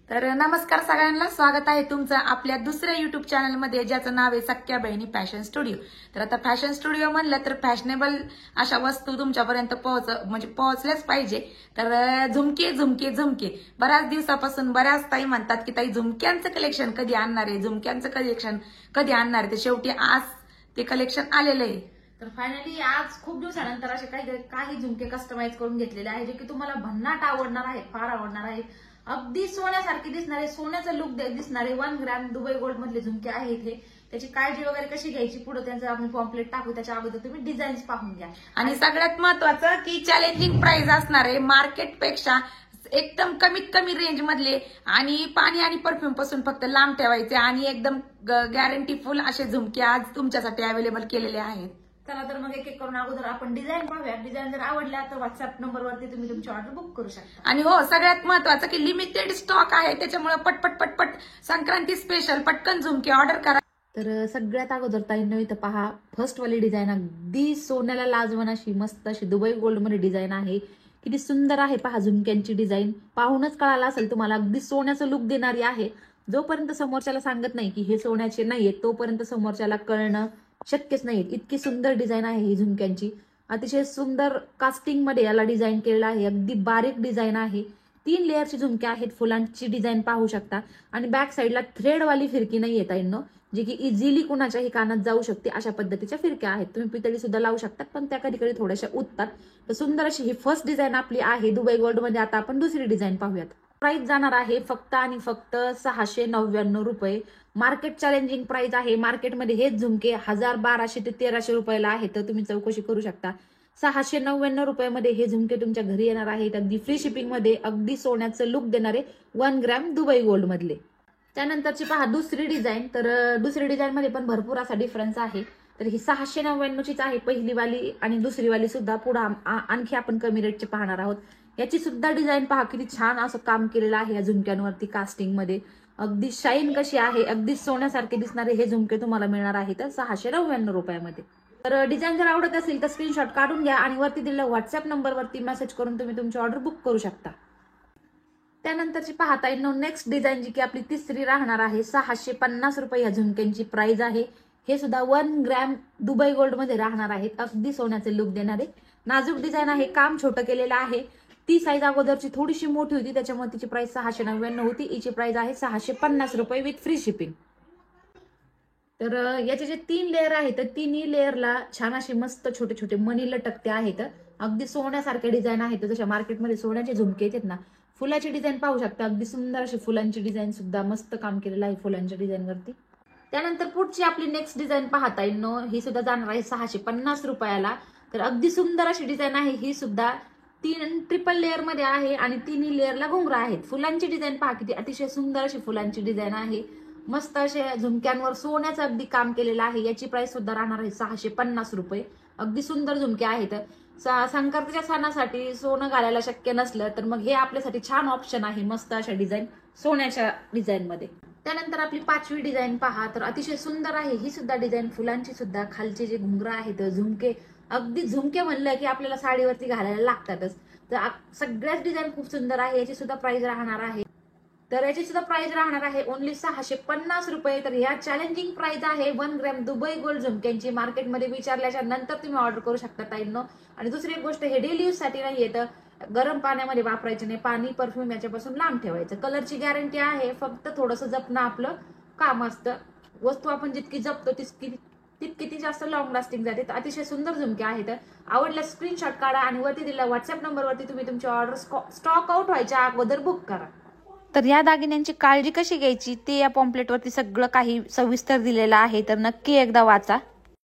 तर नमस्कार सगळ्यांना, स्वागत आहे तुमचं आपल्या दुसऱ्या युट्यूब चॅनलमध्ये, ज्याचं नाव आहे सख्या बहिणी फॅशन स्टुडिओ। तर आता फॅशन स्टुडिओ म्हणलं तर फॅशनेबल अशा वस्तू तुमच्यापर्यंत पोहोचल्याच पाहिजे। तर झुमके झुमके झुमके बऱ्याच दिवसापासून बऱ्याच ताई म्हणतात की ताई झुमक्यांचं कलेक्शन कधी आणणार आहे, झुमक्यांचं कलेक्शन कधी आणणार आहे। तर शेवटी आज ते कलेक्शन आलेलं आहे। तर फायनली आज खूप दिवसानंतर असे काही झुमके कस्टमाइज करून घेतलेले आहे, जे की तुम्हाला भन्नाट आवडणार आहेत, फार आवडणार आहेत। अगदी सोन्यासारखे दिसणारे, सोन्याचा लुक दिसणारे 1 ग्रॅम दुबई गोल्ड मधले झुमके आहेत हे। त्याची काळजी वगैरे कशी घ्यायची पुढे त्यांचं आपण पॉम्पलेट टाकू, त्याच्या अगोदर तुम्ही डिझाईन्स पाहून घ्या। आणि सगळ्यात महत्वाचं की चॅलेंजिंग प्राइस असणार आहे, मार्केटपेक्षा एकदम कमीत कमी रेंज मधले आणि पाणी आणि परफ्यूम पासून फक्त लांब ठेवायचे आणि एकदम गॅरंटी फुल असे झुमके आज तुमच्यासाठी अवेलेबल केलेले आहेत। चला तर मग एक एक करून अगोदर आपण डिझाईन पाहूया। डिझाईन जर आवडल्या तर व्हॉट्सअप नंबरवरती तुम्ही तुमची ऑर्डर बुक करू शकता। आणि हो, सगळ्यात महत्वाचं की लिमिटेड स्टॉक आहे, त्याच्यामुळे पटपट पटपट संक्रांती स्पेशल पटकन झुमके ऑर्डर करा। तर सगळ्यात अगोदर ताईंनो इथं पहा, फर्स्ट वाली डिझाईन अगदी सोन्याला लाजवण अशी मस्त अशी दुबई गोल्ड मध्ये डिझाईन आहे। किती सुंदर आहे पहा, झुमक्यांची डिझाईन पाहूनच कळालं असेल तुम्हाला, अगदी सोन्याचं लुक देणारी आहे। जोपर्यंत समोरच्याला सांगत नाही की हे सोन्याचे नाहीये तोपर्यंत समोरच्याला कळणं शक्यच नाही। इतकी सुंदर डिझाईन आहे ही झुमक्यांची, अतिशय सुंदर कास्टिंग मध्ये याला डिझाईन केलेलं आहे। अगदी बारीक डिझाईन आहे, 3 लेअरची झुमके आहेत, फुलांची डिझाईन पाहू शकता। आणि बॅक साईडला थ्रेडवाली फिरकी नाहीये ताईंनो, जी की इझिली कुणाच्याही कानात जाऊ शकते, अशा पद्धतीच्या फिरक्या आहेत। तुम्ही पितळी सुद्धा लावू शकतात, पण त्या कधी कधी थोड्याशा उठतात। तर सुंदर अशी ही फर्स्ट डिझाईन आपली आहे दुबई गोल्ड मध्ये। आता आपण दुसरी डिझाईन पाहूयात। प्राइस जाणार आहे फक्त आणि फक्त 699 रुपये। मार्केट चॅलेंजिंग प्राइस आहे, मार्केटमध्ये हेच झुमके 1200 ते 1300 रुपयाला आहे। तर तुम्ही चौकशी करू शकता। 699 रुपयामध्ये हे झुमके तुमच्या घरी येणार आहेत, अगदी फ्री शिपिंग मध्ये, अगदी सोन्याचं लुक देणारे 1 ग्रॅम दुबई गोल्ड मधले। त्यानंतरची पहा दुसरी डिझाईन। तर दुसरी डिझाईन मध्ये पण भरपूर असा डिफरन्स आहे। तर ही 699 चीच आहे पहिली वाली, आणि दुसरी वाली सुद्धा पुढे आणखी आपण कमी रेटचे पाहणार आहोत। याची सुद्धा डिझाईन पहा, किती छान असं काम केलेलं आहे या झुमक्यांवरती कास्टिंग मध्ये। अगदी शाईन कशी आहे, अगदी सोन्यासारखे दिसणारे हे झुमके तुम्हाला मिळणार आहेत 699 रुपयामध्ये। तर डिझाईन जर आवडत असेल तर स्क्रीनशॉट काढून घ्या आणि वरती दिलेल्या व्हॉट्सअप नंबरवरती मेसेज करून तुम्ही तुमची ऑर्डर बुक करू शकता। त्यानंतरची पाहता येईल नेक्स्ट डिझाईन, जी की आपली तिसरी राहणार आहे। 650 रुपये या झुमक्यांची प्राइस आहे। हे सुद्धा 1 ग्रॅम दुबई गोल्ड मध्ये राहणार आहेत, अगदी सोन्याचे लुक देणारे। नाजूक डिझाईन आहे, काम छोटं केलेलं आहे। ती साईज अगोदरची थोडीशी मोठी होती, त्याच्यामुळे तिची प्राइस 699 होती। हिची प्राइस आहे 650 रुपये विथ फ्री शिपिंग। तर याचे जे 3 लेअर आहेत, तर तिन्ही लेअरला छान अशी मस्त छोटे छोटे मणी लटकते आहेत। अगदी सोन्यासारखे डिझाईन आहेत, जशा मार्केटमध्ये सोन्याचे झुमके येतात ना। फुलाची डिझाईन पाहू शकता, अगदी सुंदर अशी फुलांची डिझाईन सुद्धा मस्त काम केलेलं आहे फुलांच्या डिझाईन वरती। त्यानंतर पुढची आपली नेक्स्ट डिझाईन पाहता येईल, ही सुद्धा जाणार आहे 650 रुपयाला। तर अगदी सुंदर अशी डिझाईन आहे ही सुद्धा, 3 ट्रिपल लेअर मध्ये आहे आणि तिन्ही लेअरला घुंगरा आहेत। फुलांची डिझाईन पहा, किती अतिशय सुंदर अशी फुलांची डिझाईन आहे। मस्त असे झुमक्यांवर सोन्याचं अगदी काम केलेलं आहे। याची प्राइस सुद्धा राहणार आहे 650 रुपये। अगदी सुंदर झुमके आहेत। संक्रांतीच्या सणासाठी सोनं घालायला शक्य नसलं तर मग हे आपल्यासाठी छान ऑप्शन आहे, मस्त अशा डिझाईन सोन्याच्या डिझाईन मध्ये। त्यानंतर आपली 5वी डिझाईन पहा, तर अतिशय सुंदर आहे ही सुद्धा डिझाईन, फुलांची सुद्धा। खालचे जे घुंगरा आहेत, झुमके, अगदी झुमके म्हणलं की आपल्याला साडीवरती घालायला लागतातच। तर सगळ्याच डिझाईन खूप सुंदर आहे। याची सुद्धा प्राइस राहणार आहे, तर याची सुद्धा प्राइस राहणार आहे ओनली 650 रुपये। तर ह्या चॅलेंजिंग प्राइस आहे 1 ग्रॅम दुबई गोल्ड झुमक्यांची। मार्केटमध्ये विचारल्याच्या नंतर तुम्ही ऑर्डर करू शकता ताईंनो। आणि दुसरी एक गोष्ट, हे डेली यूज साठी नाही येतं, गरम पाण्यामध्ये वापरायचे नाही, पाणी परफ्यूम याच्यापासून लांब ठेवायचं। कलरची गॅरंटी आहे, फक्त थोडंसं जपणं आपलं काम असतं। वस्तू आपण जितकी जपतो तितकी ती जास्त लॉंग लास्टिंग जाते। तर अतिशय सुंदर झुमके आहेत। आवडल्यास स्क्रीनशॉट काढा आणि वरती दिलेल्या व्हॉट्सअप नंबरवरती तुम्ही तुमची ऑर्डर स्टॉक आउट व्हायच्या अगोदर बुक करा। तर या दागिन्यांची काळजी कशी घ्यायची ते या पॉम्पलेटवरती सगळं काही सविस्तर दिलेलं आहे, तर नक्की एकदा वाचा।